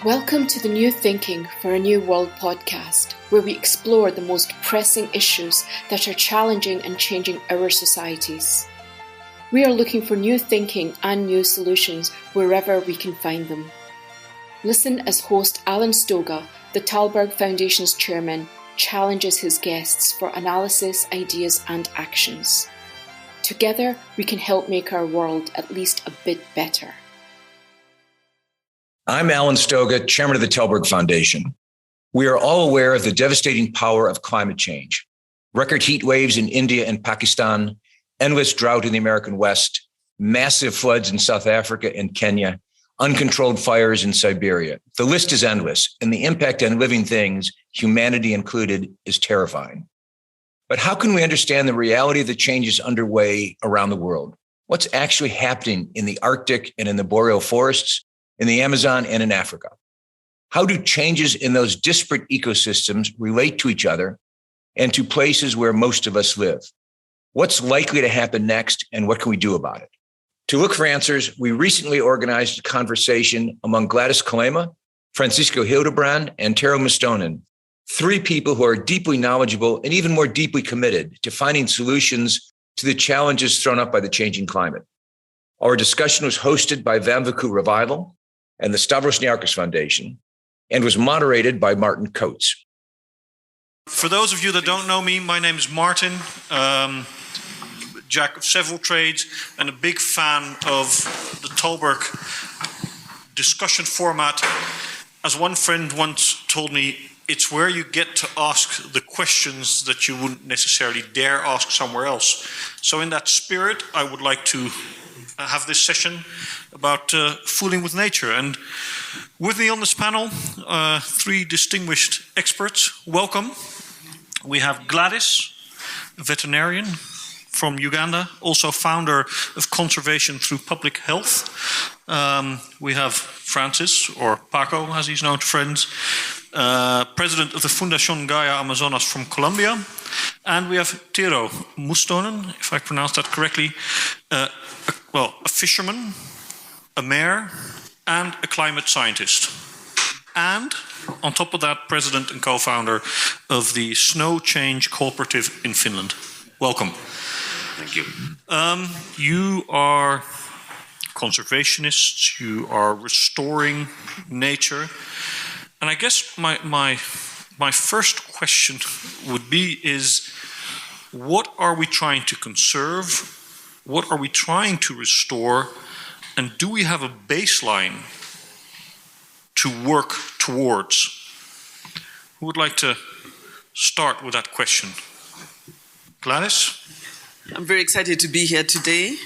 Welcome to the New Thinking for a New World podcast, where we explore the most pressing issues that are challenging and changing our societies. We are looking for new thinking and new solutions wherever we can find them. Listen as host Alan Stoga, the Talberg Foundation's chairman, challenges his guests for analysis, ideas and actions. Together, we can help make our world at least a bit better. I'm Alan Stoga, chairman of the Talberg Foundation. We are all aware of the devastating power of climate change. Record heat waves in India and Pakistan, endless drought in the American West, massive floods in South Africa and Kenya, uncontrolled fires in Siberia. The list is endless, and the impact on living things, humanity included, is terrifying. But how can we understand the reality of the changes underway around the world? What's actually happening in the Arctic and in the boreal forests, in the Amazon and in Africa? How do changes in those disparate ecosystems relate to each other and to places where most of us live? What's likely to happen next, and what can we do about it? To look for answers, we recently organized a conversation among Gladys Kalema, Francisco Hildebrand, and Tero Mustonen, three people who are deeply knowledgeable and even more deeply committed to finding solutions to the challenges thrown up by the changing climate. Our discussion was hosted by Vamvaku Revival and the Stavros Niarchos Foundation, and was moderated by Martin Coates. For those of you that don't know me, my name is Martin, jack of several trades, and a big fan of the Talberg discussion format. As one friend once told me, it's where you get to ask the questions that you wouldn't necessarily dare ask somewhere else. So in that spirit, I would like to have this session about fooling with nature. And with me on this panel, three distinguished experts. Welcome. We have Gladys, a veterinarian from Uganda, also founder of Conservation Through Public Health. We have Francis, or Paco as he's known to friends, president of the Fundación Gaia Amazonas from Colombia. And we have Tero Mustonen, if I pronounced that correctly, a fisherman, a mayor, and a climate scientist. And on top of that, president and co-founder of the Snow Change Cooperative in Finland. Welcome. Thank you. You are conservationists, you are restoring nature. And I guess my first question would be what are we trying to conserve? What are we trying to restore? And do we have a baseline to work towards? Who would like to start with that question? Gladys? I'm very excited to be here today,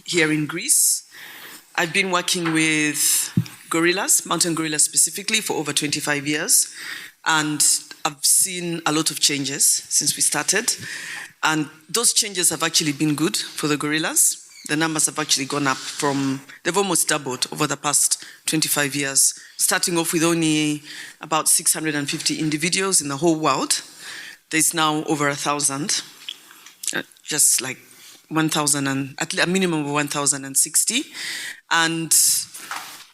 here in Greece. I've been working with gorillas, mountain gorillas specifically, for over 25 years. And I've seen a lot of changes since we started. And those changes have actually been good for the gorillas. The numbers have actually gone up they've almost doubled over the past 25 years, starting off with only about 650 individuals in the whole world. There's now over 1,000, just like 1,000, and at a minimum of 1,060. And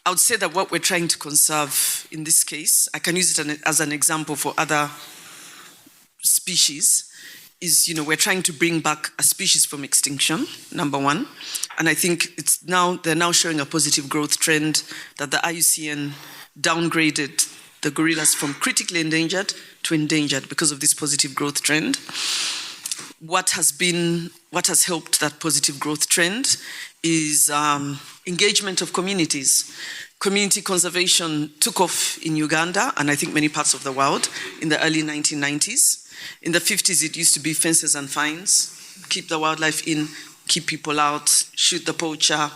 I would say that what we're trying to conserve in this case, I can use it as an example for other species, is, we're trying to bring back a species from extinction, number one. And I think they're now showing a positive growth trend that the IUCN downgraded the gorillas from critically endangered to endangered because of this positive growth trend. What has helped that positive growth trend is engagement of communities. Community conservation took off in Uganda, and I think many parts of the world, in the early 1990s. In the 50s, it used to be fences and fines, keep the wildlife in, keep people out, shoot the poacher,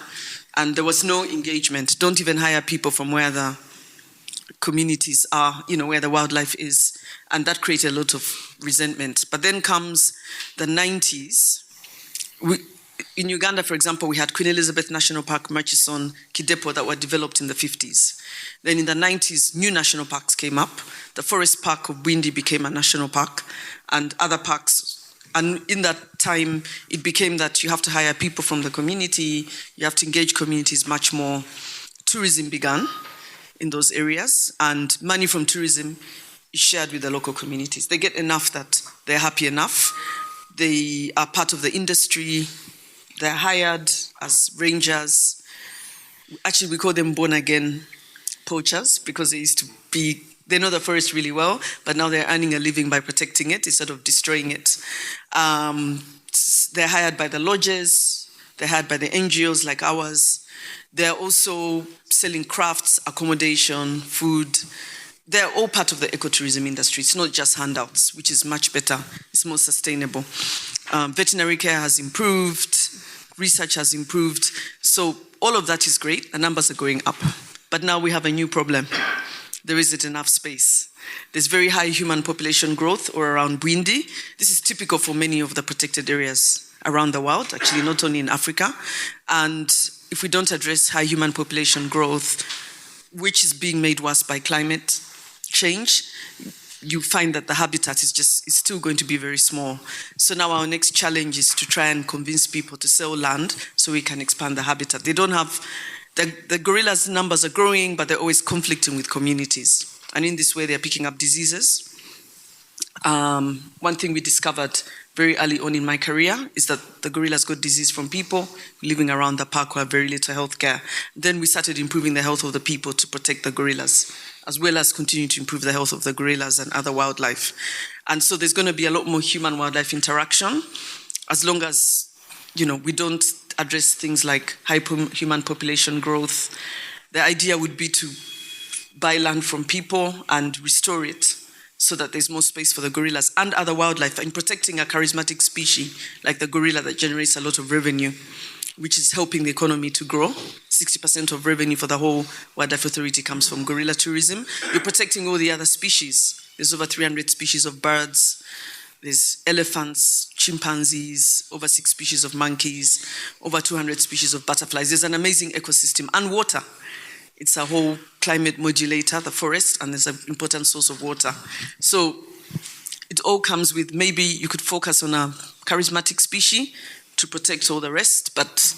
and there was no engagement. Don't even hire people from where the communities are, where the wildlife is, and that created a lot of resentment. But then comes the 90s. In Uganda, for example, we had Queen Elizabeth National Park, Murchison, Kidepo that were developed in the 50s. Then in the 90s, new national parks came up. The Forest Park of Bwindi became a national park, and other parks. And in that time, it became that you have to hire people from the community, you have to engage communities much more tourism began in those areas, and money from tourism is shared with the local communities. They get enough that they're happy enough. They are part of the industry. They're hired as rangers. Actually, we call them born-again poachers because they know the forest really well, but now they're earning a living by protecting it instead of destroying it. They're hired by the lodges. They're hired by the NGOs like ours. They're also selling crafts, accommodation, food. They're all part of the ecotourism industry. It's not just handouts, which is much better. It's more sustainable. Veterinary care has improved. Research has improved. So all of that is great. The numbers are going up. But now we have a new problem. There isn't enough space. There's very high human population growth or around Bwindi. This is typical for many of the protected areas around the world, actually not only in Africa. And if we don't address high human population growth, which is being made worse by climate change, you find that the habitat is still going to be very small. So now our next challenge is to try and convince people to sell land so we can expand the habitat. They don't have, the gorillas' numbers are growing, but they're always conflicting with communities. And in this way, they're picking up diseases. One thing we discovered very early on in my career is that the gorillas got disease from people living around the park who have very little health care. Then we started improving the health of the people to protect the gorillas, as well as continue to improve the health of the gorillas and other wildlife. And so there's going to be a lot more human-wildlife interaction, as long as we don't address things like high human population growth. The idea would be to buy land from people and restore it so that there's more space for the gorillas and other wildlife, in protecting a charismatic species like the gorilla that generates a lot of revenue, which is helping the economy to grow. 60% of revenue for the whole Wildlife Authority comes from gorilla tourism. You're protecting all the other species. There's over 300 species of birds. There's elephants, chimpanzees, over 6 species of monkeys, over 200 species of butterflies. There's an amazing ecosystem, and water. It's a whole climate modulator, the forest, and there's an important source of water. So it all comes with, maybe you could focus on a charismatic species to protect all the rest, but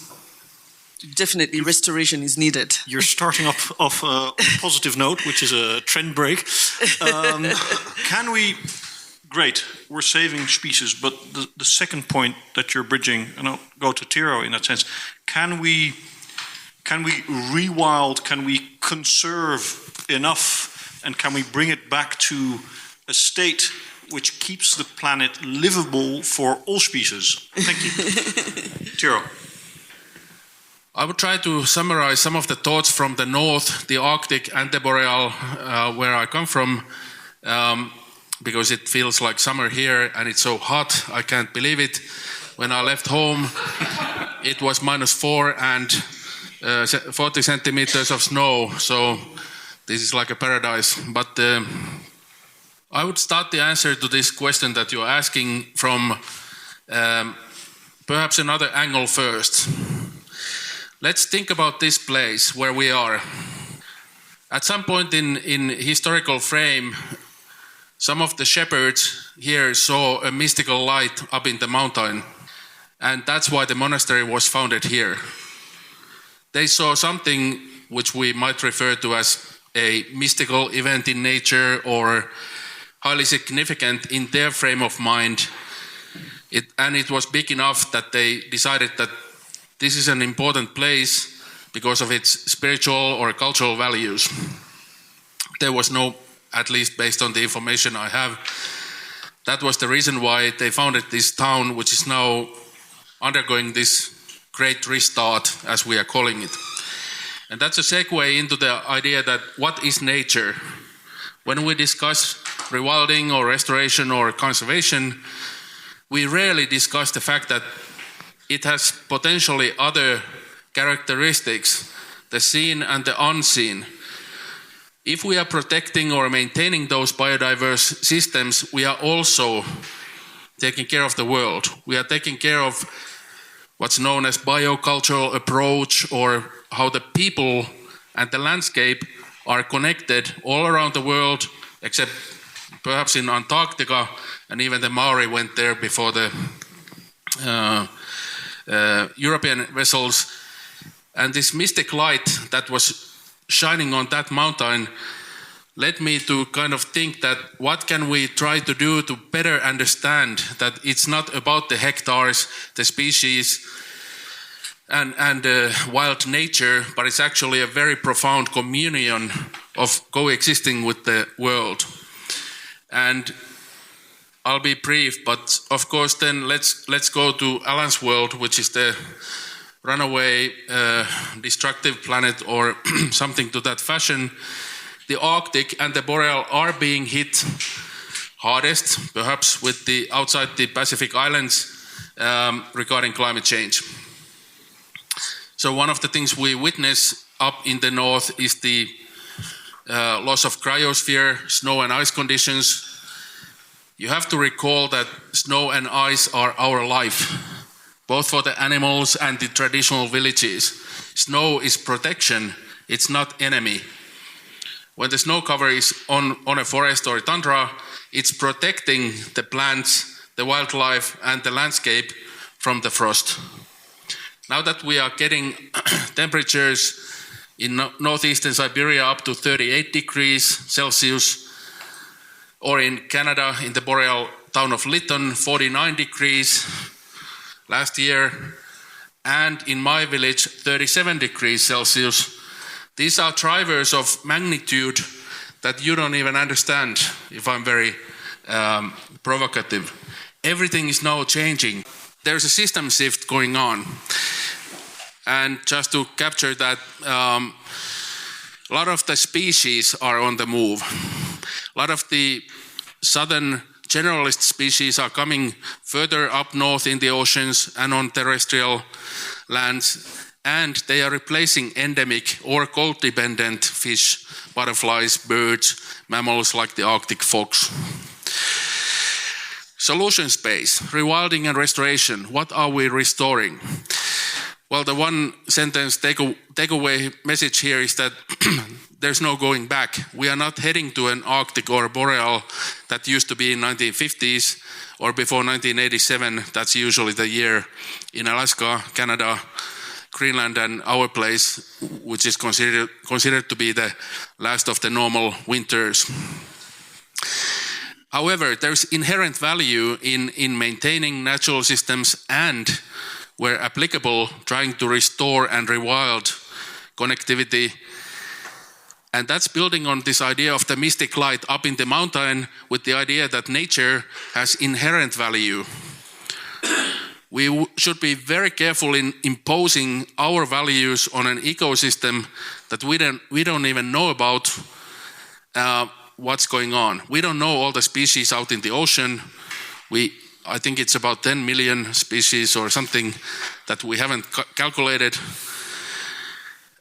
definitely restoration is needed. You're starting off a positive note, which is a trend break. Great, we're saving species, but the second point that you're bridging, and I'll go to Tiro in that sense, can we rewild, can we conserve enough, and can we bring it back to a state which keeps the planet livable for all species? Thank you. Tiro. I would try to summarize some of the thoughts from the north, the Arctic and the Boreal, where I come from, because it feels like summer here and it's so hot, I can't believe it. When I left home, it was -4 and 40 centimeters of snow, so this is like a paradise. But I would start the answer to this question that you're asking from perhaps another angle first. Let's think about this place where we are. At some point in historical frame, some of the shepherds here saw a mystical light up in the mountain, and that's why the monastery was founded here. They saw something which we might refer to as a mystical event in nature or highly significant in their frame of mind. And it was big enough that they decided that this is an important place because of its spiritual or cultural values. There was no, at least based on the information I have, that was the reason why they founded this town, which is now undergoing this great restart, as we are calling it. And that's a segue into the idea that what is nature? When we discuss rewilding or restoration or conservation, we rarely discuss the fact that it has potentially other characteristics, the seen and the unseen. If we are protecting or maintaining those biodiverse systems, we are also taking care of the world. We are taking care of what's known as biocultural approach, or how the people and the landscape are connected all around the world, except perhaps in Antarctica, and even the Maori went there before the European vessels. And this mystic light that was shining on that mountain led me to kind of think that what can we try to do to better understand that it's not about the hectares, the species, and wild nature, but it's actually a very profound communion of coexisting with the world. And I'll be brief, but of course then let's go to Alan's world, which is the runaway destructive planet or something to that fashion. The Arctic and the Boreal are being hit hardest, perhaps with the outside the Pacific Islands regarding climate change. So one of the things we witness up in the north is the loss of cryosphere, snow and ice conditions. You have to recall that snow and ice are our life, both for the animals and the traditional villages. Snow is protection, it's not enemy. When the snow cover is on a forest or a tundra, it's protecting the plants, the wildlife, and the landscape from the frost. Now that we are getting temperatures in northeastern Siberia up to 38 degrees Celsius, or in Canada, in the boreal town of Lytton, 49 degrees last year, and in my village, 37 degrees Celsius. These are drivers of magnitude that you don't even understand, if I'm very provocative. Everything is now changing. There's a system shift going on. And just to capture that, a lot of the species are on the move. A lot of the southern generalist species are coming further up north in the oceans and on terrestrial lands, and they are replacing endemic or cold-dependent fish, butterflies, birds, mammals like the Arctic fox. Solution space, rewilding and restoration. What are we restoring? Well, the one sentence takeaway message here is that there's no going back. We are not heading to an Arctic or a boreal that used to be in 1950s or before 1987. That's usually the year in Alaska, Canada, Greenland, and our place, which is considered to be the last of the normal winters. However, there's inherent value in maintaining natural systems and, where applicable, trying to restore and rewild connectivity. And that's building on this idea of the mystic light up in the mountain with the idea that nature has inherent value. We should be very careful in imposing our values on an ecosystem that we don't even know about what's going on. We don't know all the species out in the ocean. I think it's about 10 million species or something that we haven't calculated.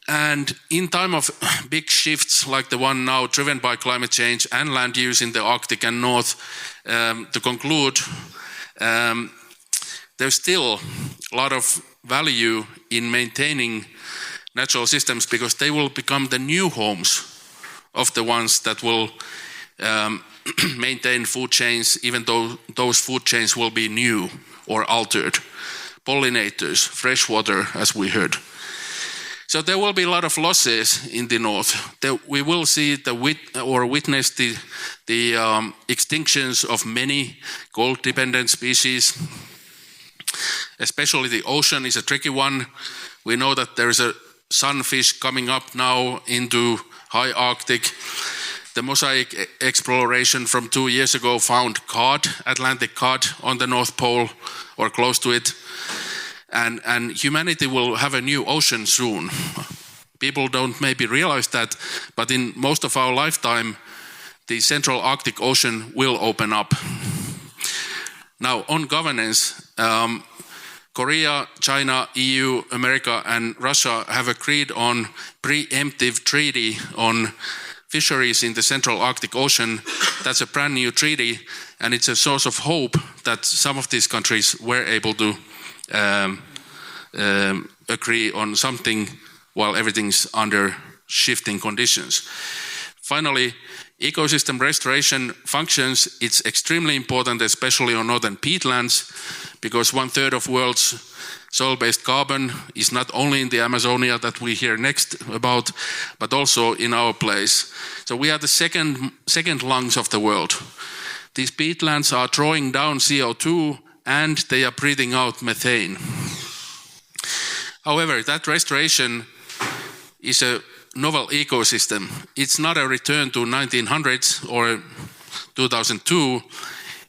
And in time of big shifts like the one now driven by climate change and land use in the Arctic and North, to conclude, there's still a lot of value in maintaining natural systems because they will become the new homes of the ones that will maintain food chains, even though those food chains will be new or altered. Pollinators, fresh water, as we heard. So there will be a lot of losses in the north. We will see witness the extinctions of many cold-dependent species. Especially the ocean is a tricky one. We know that there is a sunfish coming up now into high Arctic. The mosaic exploration from 2 years ago found cod, Atlantic cod, on the North Pole or close to it. And humanity will have a new ocean soon. People don't maybe realize that, but in most of our lifetime, the Central Arctic Ocean will open up. Now, on governance, Korea, China, EU, America, and Russia have agreed on preemptive treaty on fisheries in the Central Arctic Ocean. That's a brand new treaty, and it's a source of hope that some of these countries were able to agree on something while everything's under shifting conditions. Finally, ecosystem restoration functions. It's extremely important, especially on northern peatlands, because 1/3 of world's soil-based carbon is not only in the Amazonia that we hear next about, but also in our place. So we are the second lungs of the world. These peatlands are drawing down CO2 and they are breathing out methane. However, that restoration is a novel ecosystem. It's not a return to 1900s or 2002.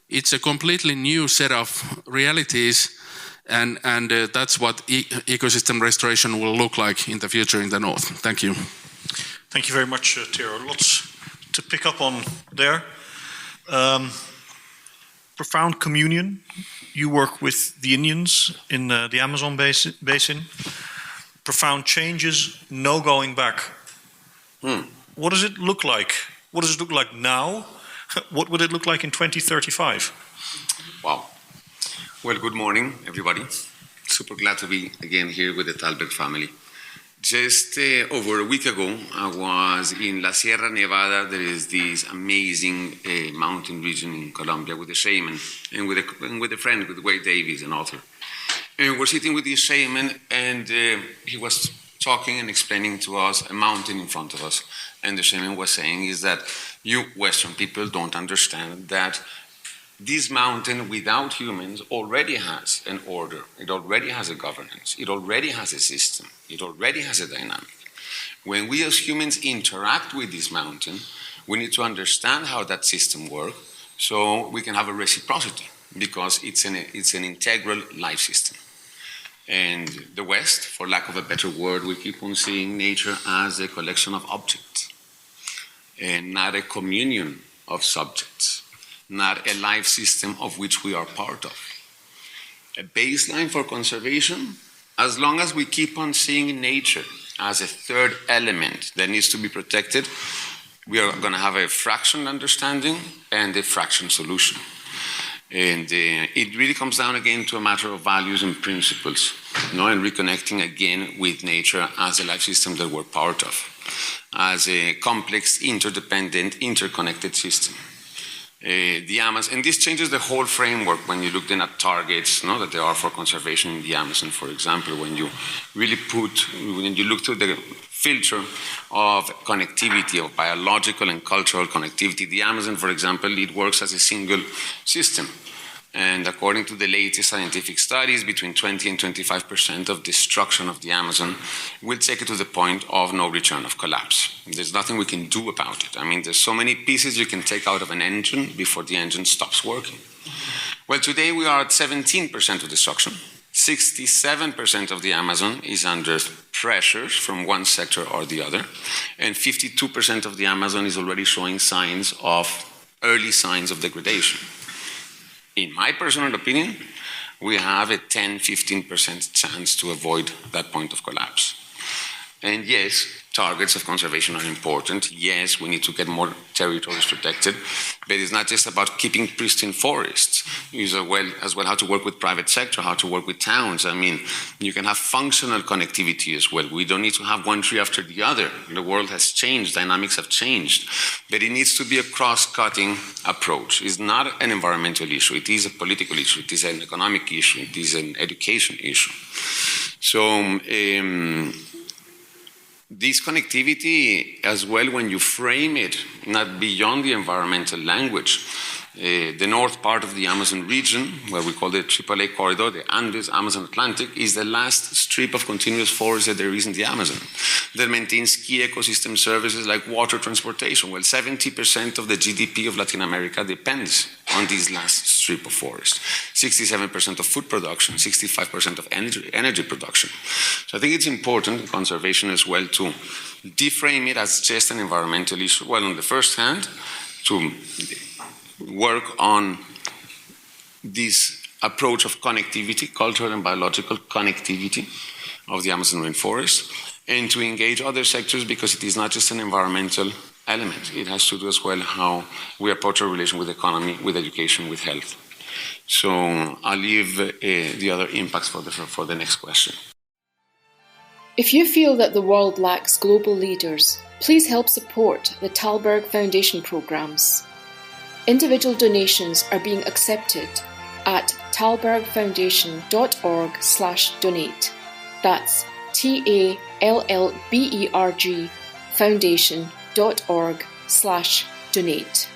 It's a completely new set of realities, and that's what ecosystem restoration will look like in the future in the north. Thank you. Thank you very much, Tero. Lots to pick up on there. Profound communion. You work with the Indians in the Amazon basin. Profound changes, no going back. What does it look like? What does it look like now? What would it look like in 2035? Wow. Well, good morning, everybody. Super glad to be again here with the Thalberg family. Just over a week ago, I was in La Sierra Nevada. There is this amazing mountain region in Colombia with a shaman and with a friend, with Wade Davies, an author. And we're sitting with this shaman, and he was talking and explaining to us a mountain in front of us. And the shaman was saying is that you Western people don't understand that this mountain without humans already has an order. It already has a governance. It already has a system. It already has a dynamic. When we as humans interact with this mountain, we need to understand how that system works so we can have a reciprocity, because it's an integral life system. And the West, for lack of a better word, we keep on seeing nature as a collection of objects and not a communion of subjects, not a life system of which we are part of. A baseline for conservation, as long as we keep on seeing nature as a third element that needs to be protected, we are going to have a fraction understanding and a fraction solution. And it really comes down again to a matter of values and principles, and reconnecting again with nature as a life system that we're part of, as a complex, interdependent, interconnected system. The Amazon, and this changes the whole framework when you look then at targets that there are for conservation in the Amazon, for example, when you really when you look through the filter of connectivity, of biological and cultural connectivity. The Amazon, for example, it works as a single system. And according to the latest scientific studies, between 20 and 25% of destruction of the Amazon will take it to the point of no return, of collapse. There's nothing we can do about it. I mean, there's so many pieces you can take out of an engine before the engine stops working. Well, today we are at 17% of destruction. 67% of the Amazon is under pressures from one sector or the other, and 52% of the Amazon is already showing early signs of degradation. In my personal opinion, we have a 10-15% chance to avoid that point of collapse. And yes, targets of conservation are important. Yes, we need to get more territories protected, but it's not just about keeping pristine forests. It's as well how to work with private sector, how to work with towns. I mean, you can have functional connectivity as well. We don't need to have one tree after the other. The world has changed, dynamics have changed, but it needs to be a cross-cutting approach. It's not an environmental issue. It is a political issue. It is an economic issue. It is an education issue. So, this connectivity as well, when you frame it not beyond the environmental language, the north part of the Amazon region, where we call the AAA corridor, the Andes, Amazon Atlantic, is the last strip of continuous forest that there is in the Amazon that maintains key ecosystem services like water transportation. Well, 70% of the GDP of Latin America depends on this last strip of forest. 67% of food production, 65% of energy production. So I think it's important in conservation as well to deframe it as just an environmental issue. Well, on the first hand, to work on this approach of connectivity, cultural and biological connectivity of the Amazon rainforest, and to engage other sectors, because it is not just an environmental element. It has to do as well how we approach our relation with economy, with education, with health. So I'll leave the other impacts for the next question. If you feel that the world lacks global leaders, please help support the Thalberg Foundation programs. Individual donations are being accepted, at talbergfoundation.org/donate. That's TALLBERG foundation.org/donate.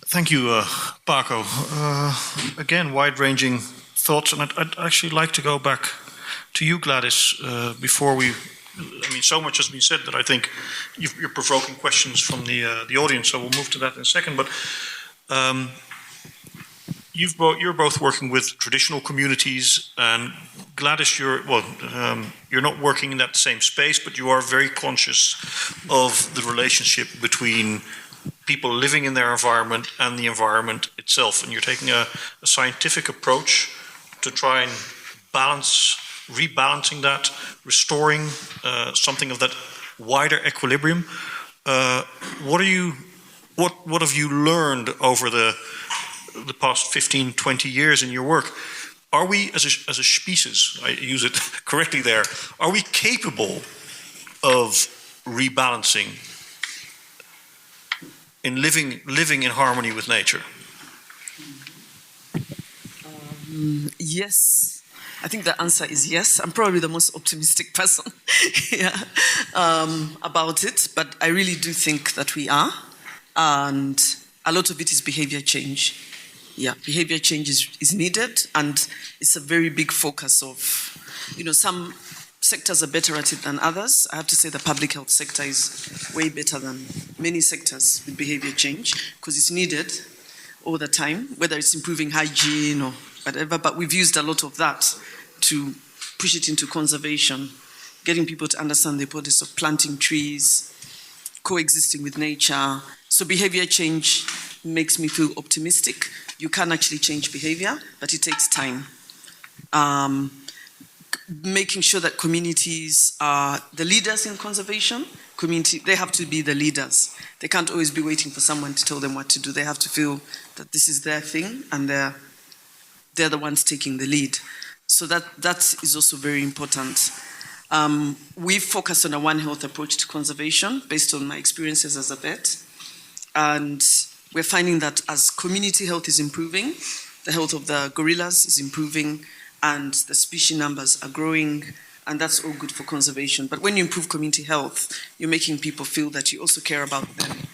Thank you, Paco. Again, wide-ranging thoughts, and I'd actually like to go back to you, Gladys, before we... I mean, so much has been said that I think you're provoking questions from the audience, so we'll move to that in a second. But you're both working with traditional communities, and Gladys, you're not working in that same space, but you are very conscious of the relationship between people living in their environment and the environment itself, and you're taking a scientific approach to try and rebalancing that, restoring something of that wider equilibrium. What have you learned over the past 15, 20 years in your work? Are we, as a species, I use it correctly there, are we capable of rebalancing in living in harmony with nature? Yes. I think the answer is yes. I'm probably the most optimistic person about it, but I really do think that we are, and a lot of it is behavior change. Yeah, behavior change is needed, and it's a very big focus of, some sectors are better at it than others. I have to say the public health sector is way better than many sectors with behavior change, because it's needed all the time, whether it's improving hygiene or whatever, but we've used a lot of that to push it into conservation, getting people to understand the importance of planting trees, coexisting with nature. So behavior change makes me feel optimistic. You can actually change behavior, but it takes time. Making sure that communities are the leaders in conservation. They have to be the leaders. They can't always be waiting for someone to tell them what to do. They have to feel that this is their thing, and they're the ones taking the lead. So that is also very important. We've focused on a One Health approach to conservation based on my experiences as a vet. And we're finding that as community health is improving, the health of the gorillas is improving, and the species numbers are growing, and that's all good for conservation. But when you improve community health, you're making people feel that you also care about them,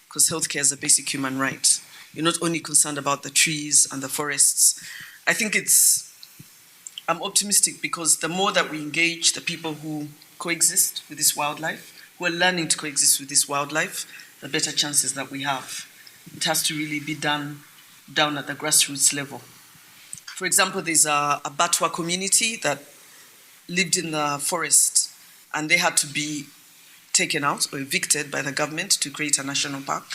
because healthcare is a basic human right. You're not only concerned about the trees and the forests. I think I'm optimistic because the more that we engage the people who coexist with this wildlife, who are learning to coexist with this wildlife, the better chances that we have. It has to really be done down at the grassroots level. For example, there's a Batwa community that lived in the forest, and they had to be taken out or evicted by the government to create a national park.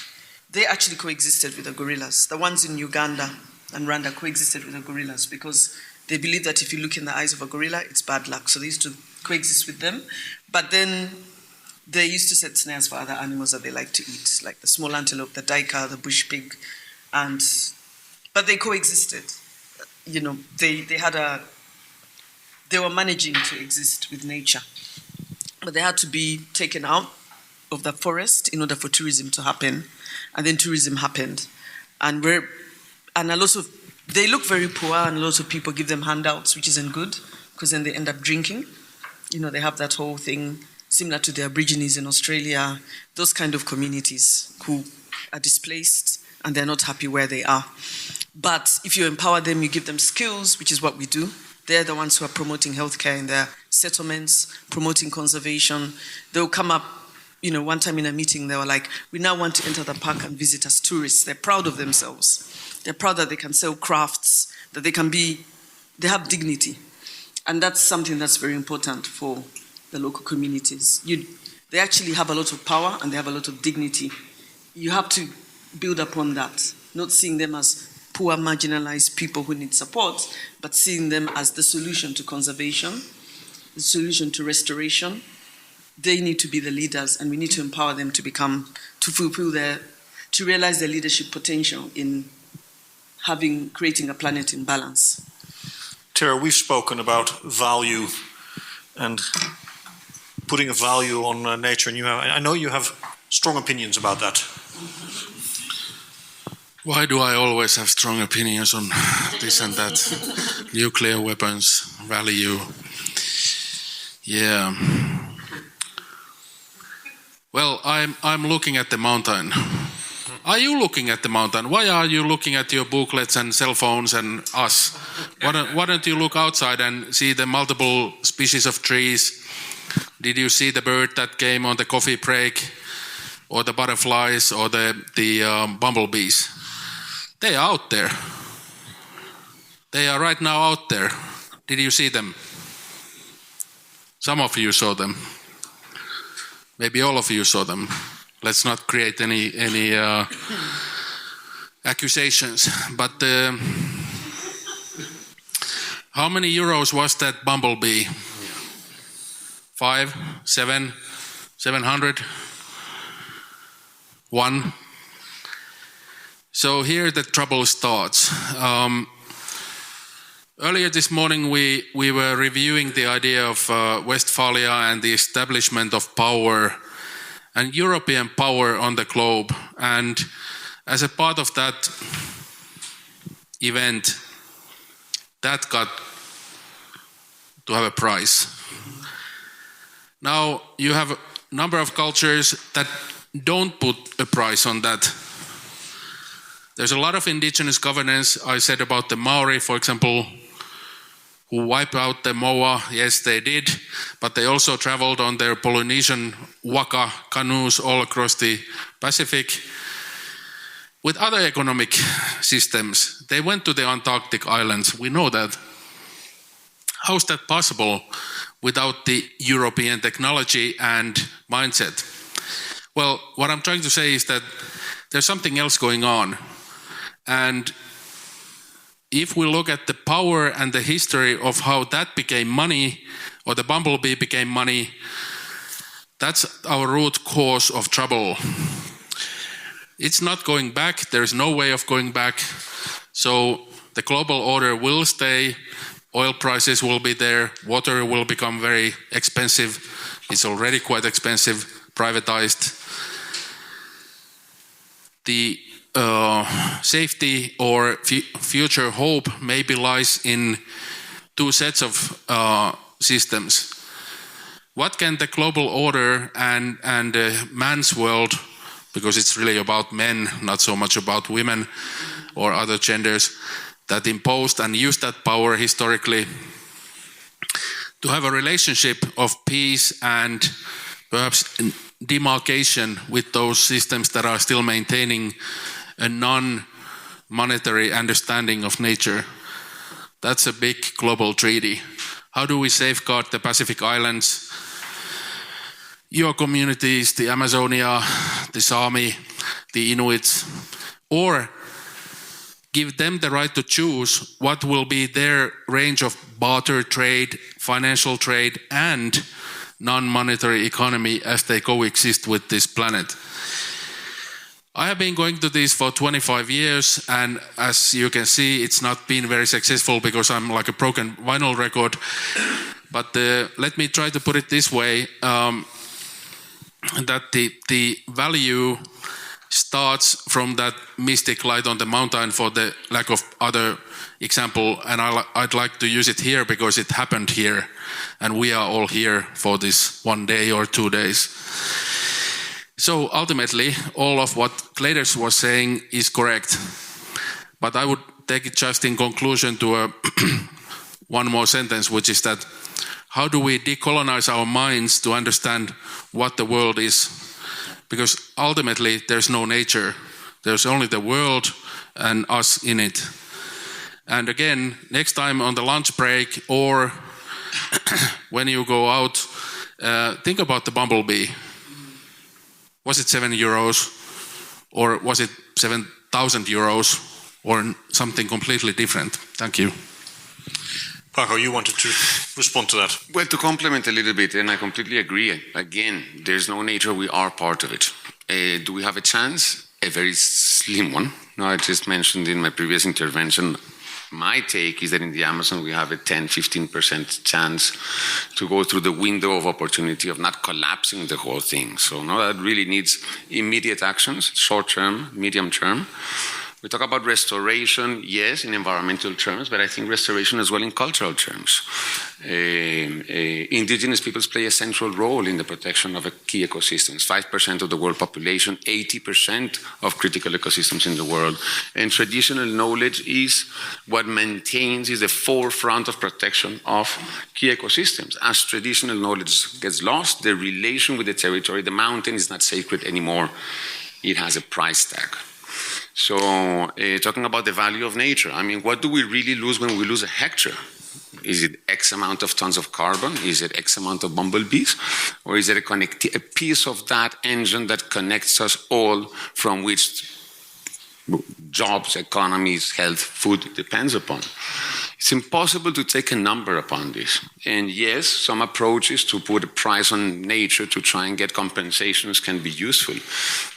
They actually coexisted with the gorillas. The ones in Uganda and Rwanda coexisted with the gorillas because they believe that if you look in the eyes of a gorilla, it's bad luck. So they used to coexist with them. But then they used to set snares for other animals that they like to eat, like the small antelope, the duiker, the bush pig. But they coexisted. They were managing to exist with nature. But they had to be taken out of the forest in order for tourism to happen. And then tourism happened. And they look very poor, and a lot of people give them handouts, which isn't good, because then they end up drinking. They have that whole thing similar to the Aborigines in Australia, those kind of communities who are displaced and they're not happy where they are. But if you empower them, you give them skills, which is what we do. They're the ones who are promoting healthcare in their settlements, promoting conservation. They'll come up, one time in a meeting, they were like, we now want to enter the park and visit as tourists. They're proud of themselves. They're proud that they can sell crafts, that they have dignity. And that's something that's very important for the local communities. They actually have a lot of power and they have a lot of dignity. You have to build upon that, not seeing them as poor, marginalized people who need support, but seeing them as the solution to conservation, the solution to restoration. They need to be the leaders, and we need to empower them to realize their leadership potential in creating a planet in balance. Tara, we've spoken about value and putting a value on nature, and I know you have strong opinions about that. Why do I always have strong opinions on this and that? Nuclear weapons, value. Yeah. Well, I'm looking at the mountain. Are you looking at the mountain? Why are you looking at your booklets and cell phones and us? Why don't you look outside and see the multiple species of trees? Did you see the bird that came on the coffee break? Or the butterflies or the bumblebees? They are out there. They are right now out there. Did you see them? Some of you saw them. Maybe all of you saw them. Let's not create any accusations. But how many euros was that bumblebee? 5, 7, 700? 1. So here the trouble starts. Earlier this morning we were reviewing the idea of Westphalia and the establishment of power and European power on the globe. And as a part of that event, that got to have a price. Now you have a number of cultures that don't put a price on that. There's a lot of indigenous governance. I said about the Maori, for example, who wiped out the moa. Yes, they did, but they also traveled on their Polynesian waka canoes all across the Pacific with other economic systems. They went to the Antarctic islands. We know that. How is that possible without the European technology and mindset? Well, what I'm trying to say is that there's something else going on. And if we look at the power and the history of how that became money, or the bumblebee became money, that's our root cause of trouble. It's not going back. There's no way of going back. So the global order will stay. Oil prices will be there. Water will become very expensive. It's already quite expensive, privatized. The safety or future hope maybe lies in two sets of systems. What can the global order and man's world, because it's really about men, not so much about women or other genders, that imposed and used that power historically to have a relationship of peace and perhaps demarcation with those systems that are still maintaining a non-monetary understanding of nature. That's a big global treaty. How do we safeguard the Pacific Islands, your communities, the Amazonia, the Sami, the Inuits, or give them the right to choose what will be their range of barter trade, financial trade, and non-monetary economy as they coexist with this planet. I have been going to this for 25 years, and as you can see, it's not been very successful because I'm like a broken vinyl record. But let me try to put it this way, that the value starts from that mystic light on the mountain, for the lack of other example, and I'd like to use it here because it happened here, and we are all here for this 1 day or 2 days. So ultimately, all of what Cletus was saying is correct, but I would take it just in conclusion to one more sentence, which is that how do we decolonize our minds to understand what the world is? Because ultimately there's no nature, there's only the world and us in it. And again, next time on the lunch break or when you go out, think about the bumblebee. Was it 7 euros or was it 7,000 euros or something completely different? Thank you. Paco, you wanted to respond to that. Well, to complement a little bit, and I completely agree. Again, there's no nature, we are part of it. Do we have a chance? A very slim one. No, I just mentioned in my previous intervention, my take is that in the Amazon we have a 10-15% chance to go through the window of opportunity of not collapsing the whole thing. So no, that really needs immediate actions, short term, medium term. We talk about restoration, yes, in environmental terms, but I think restoration as well in cultural terms. Indigenous peoples play a central role in the protection of key ecosystems. 5% of the world population, 80% of critical ecosystems in the world. And traditional knowledge is what maintains, is the forefront of protection of key ecosystems. As traditional knowledge gets lost, the relation with the territory, the mountain is not sacred anymore. It has a price tag. So talking about the value of nature, I mean, what do we really lose when we lose a hectare? Is it X amount of tons of carbon? Is it X amount of bumblebees? Or is it a piece of that engine that connects us all, from which jobs, economies, health, food depends upon? It's impossible to take a number upon this. And yes, some approaches to put a price on nature to try and get compensations can be useful.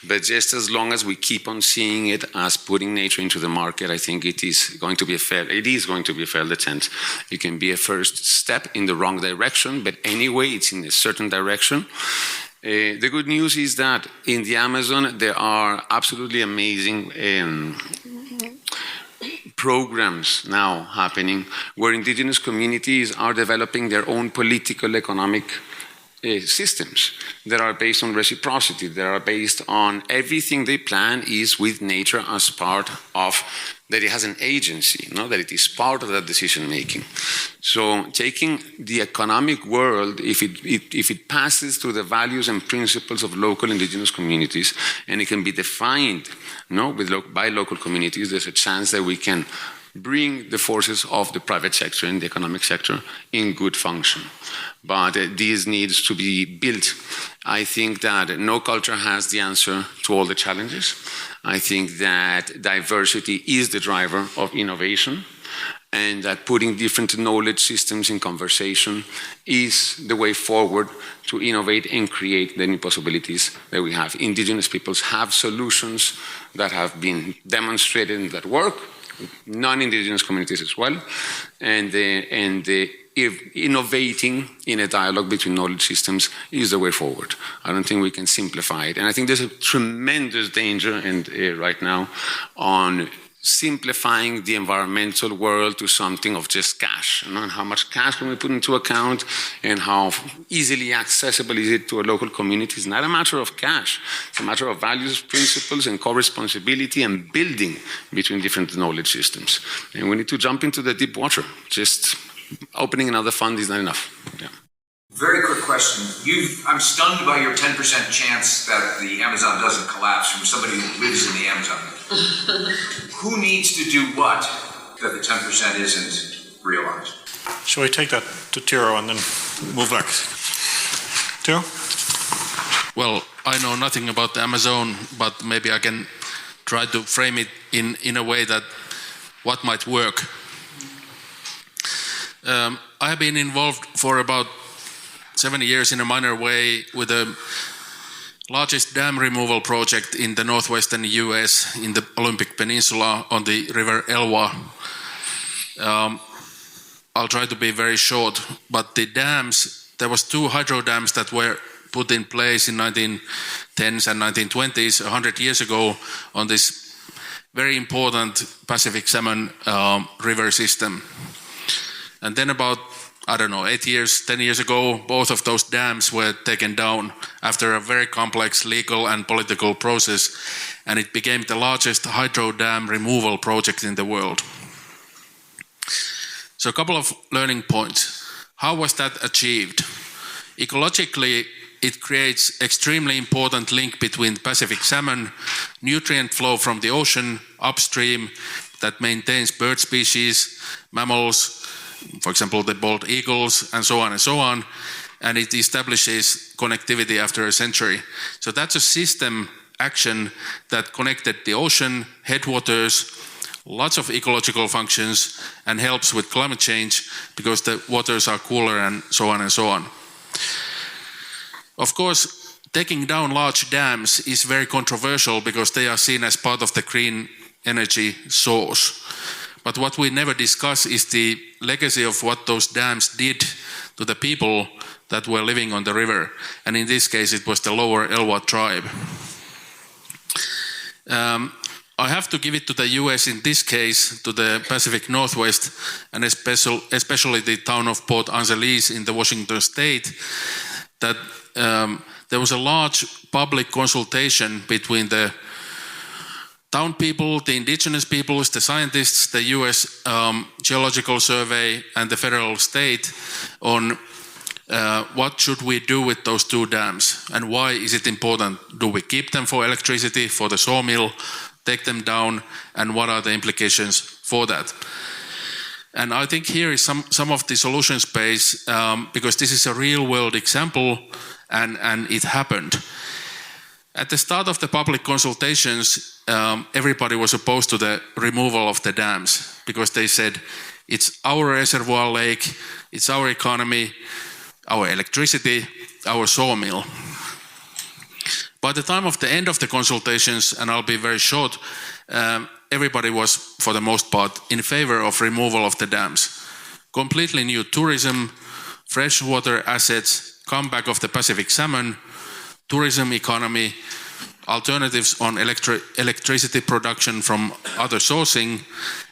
But just as long as we keep on seeing it as putting nature into the market, I think it is going to be a failed attempt. It can be a first step in the wrong direction, but anyway, it's in a certain direction. The good news is that in the Amazon, there are absolutely amazing programs now happening where indigenous communities are developing their own political, economic systems that are based on reciprocity, that are based on everything they plan is with nature as part of, that it has an agency, that it is part of that decision making. So taking the economic world, if it passes through the values and principles of local indigenous communities, and it can be defined by local communities, there's a chance that we can bring the forces of the private sector and the economic sector in good function. But this needs to be built. I think that no culture has the answer to all the challenges. I think that diversity is the driver of innovation, and that putting different knowledge systems in conversation is the way forward to innovate and create the new possibilities that we have. Indigenous peoples have solutions that have been demonstrated and that work, non-indigenous communities as well, and innovating in a dialogue between knowledge systems is the way forward. I don't think we can simplify it. And I think there's a tremendous danger right now on simplifying the environmental world to something of just cash. And how much cash can we put into account, and how easily accessible is it to a local community? It's not a matter of cash. It's a matter of values, principles, and co-responsibility and building between different knowledge systems. And we need to jump into the deep water. Just opening another fund is not enough. Yeah. Very quick question. I'm stunned by your 10% chance that the Amazon doesn't collapse from somebody who lives in the Amazon. Who needs to do what that the 10% isn't realized? Shall we take that to Tiro and then move back? Tiro? Well, I know nothing about the Amazon, but maybe I can try to frame it in a way that what might work. I have been involved for about 7 years in a minor way with the largest dam removal project in the northwestern US in the Olympic Peninsula on the river Elwha. I'll try to be very short, but the dams, there was 2 hydro dams that were put in place in 1910s and 1920s, 100 years ago, on this very important Pacific salmon river system. And then about 8 years, 10 years ago, both of those dams were taken down after a very complex legal and political process, and it became the largest hydro dam removal project in the world. So a couple of learning points. How was that achieved? Ecologically, it creates extremely important link between Pacific salmon, nutrient flow from the ocean upstream that maintains bird species, mammals, for example, the bald eagles, and so on, and it establishes connectivity after a century. So that's a system action that connected the ocean, headwaters, lots of ecological functions, and helps with climate change because the waters are cooler and so on. Of course, taking down large dams is very controversial because they are seen as part of the green energy source. But what we never discuss is the legacy of what those dams did to the people that were living on the river. And in this case, it was the lower Elwha tribe. I have to give it to the US in this case, to the Pacific Northwest, and especially the town of Port Angeles in the Washington state, that there was a large public consultation between the town people, the indigenous peoples, the scientists, the US Geological Survey, and the federal state on what should we do with those two dams and why is it important? Do we keep them for electricity, for the sawmill, take them down, and what are the implications for that? And I think here is some of the solution space, because this is a real world example and it happened. At the start of the public consultations, everybody was opposed to the removal of the dams because they said it's our reservoir lake, it's our economy, our electricity, our sawmill. By the time of the end of the consultations, and I'll be very short, everybody was, for the most part, in favor of removal of the dams. Completely new tourism, freshwater assets, comeback of the Pacific salmon, tourism economy, alternatives on electricity production from other sourcing,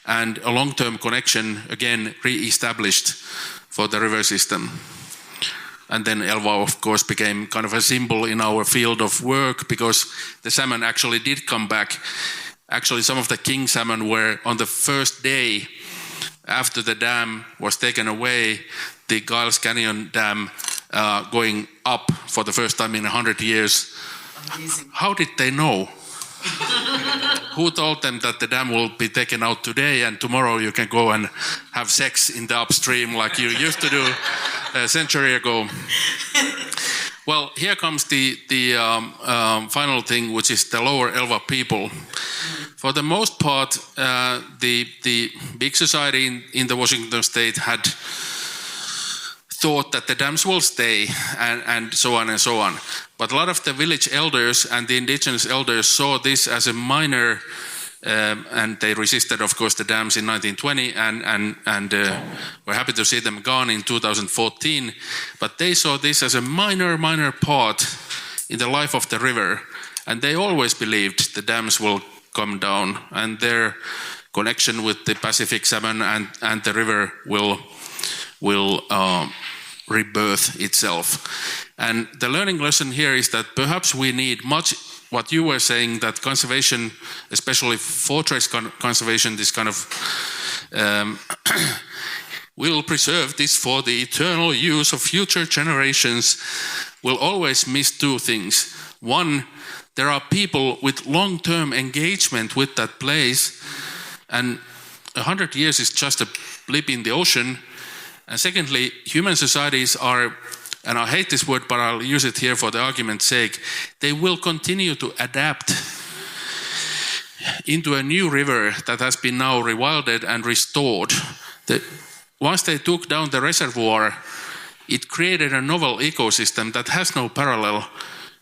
and a long-term connection, again, re-established for the river system. And then Elva, of course, became kind of a symbol in our field of work because the salmon actually did come back. Actually, some of the king salmon were on the first day after the dam was taken away, the Giles Canyon Dam going up for the first time in 100 years. Amazing. How did they know? Who told them that the dam will be taken out today and tomorrow you can go and have sex in the upstream like you used to do a century ago? Well, here comes the final thing, which is the lower Elva people. For the most part, the big society in the Washington state had thought that the dams will stay and so on and so on. But a lot of the village elders and the indigenous elders saw this as a minor, and they resisted, of course, the dams in 1920 and we're happy to see them gone in 2014. But they saw this as a minor part in the life of the river. And they always believed the dams will come down and their connection with the Pacific salmon and the river will rebirth itself. And the learning lesson here is that perhaps we need much what you were saying, that conservation, especially fortress conservation, this kind of will preserve this for the eternal use of future generations, will always miss two things. One, there are people with long-term engagement with that place, and 100 years is just a blip in the ocean. And secondly, human societies are, and I hate this word, but I'll use it here for the argument's sake, they will continue to adapt into a new river that has been now rewilded and restored. Once they took down the reservoir, it created a novel ecosystem that has no parallel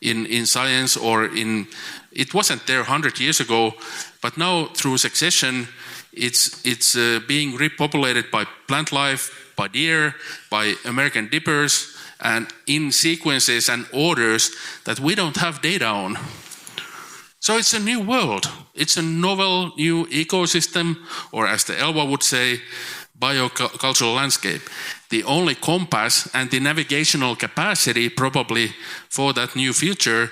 in science or in... It wasn't there 100 years ago, but now through succession, it's being repopulated by plant life, by deer, by American dippers, and in sequences and orders that we don't have data on. So it's a new world. It's a novel new ecosystem, or as the Elva would say, biocultural landscape. The only compass and the navigational capacity probably for that new future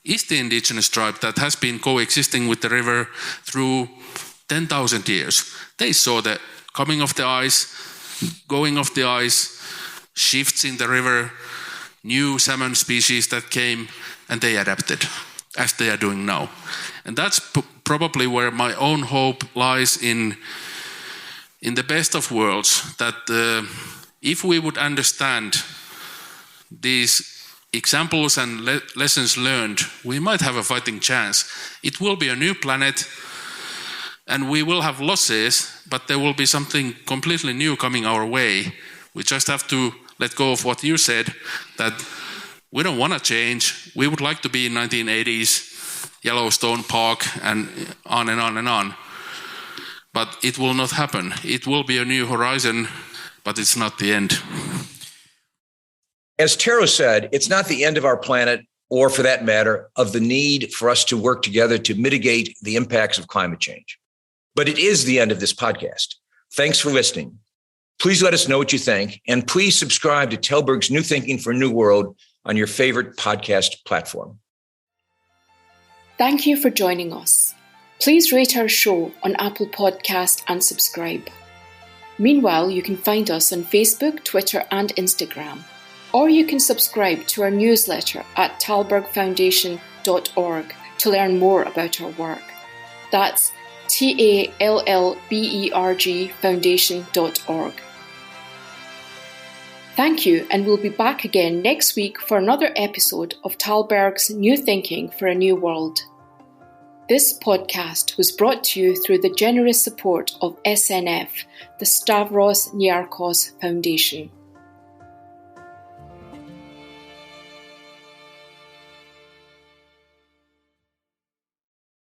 is the indigenous tribe that has been coexisting with the river through 10,000 years. They saw the coming of the ice, going of the ice, shifts in the river, new salmon species that came, and they adapted, as they are doing now. And that's probably where my own hope lies in the best of worlds, that if we would understand these examples and lessons learned, we might have a fighting chance. It will be a new planet, and we will have losses, but there will be something completely new coming our way. We just have to let go of what you said, that we don't want to change. We would like to be in 1980s, Yellowstone Park, and on and on and on. But it will not happen. It will be a new horizon, but it's not the end. As Tero said, it's not the end of our planet or for that matter, of the need for us to work together to mitigate the impacts of climate change. But it is the end of this podcast. Thanks for listening. Please let us know what you think, and please subscribe to Telberg's New Thinking for a New World on your favorite podcast platform. Thank you for joining us. Please rate our show on Apple Podcast and subscribe. Meanwhile, you can find us on Facebook, Twitter, and Instagram, or you can subscribe to our newsletter at talbergfoundation.org to learn more about our work. That's TALLBERG foundation.org. Thank you, and we'll be back again next week for another episode of Talberg's New Thinking for a New World. This podcast was brought to you through the generous support of SNF, the Stavros Niarchos Foundation.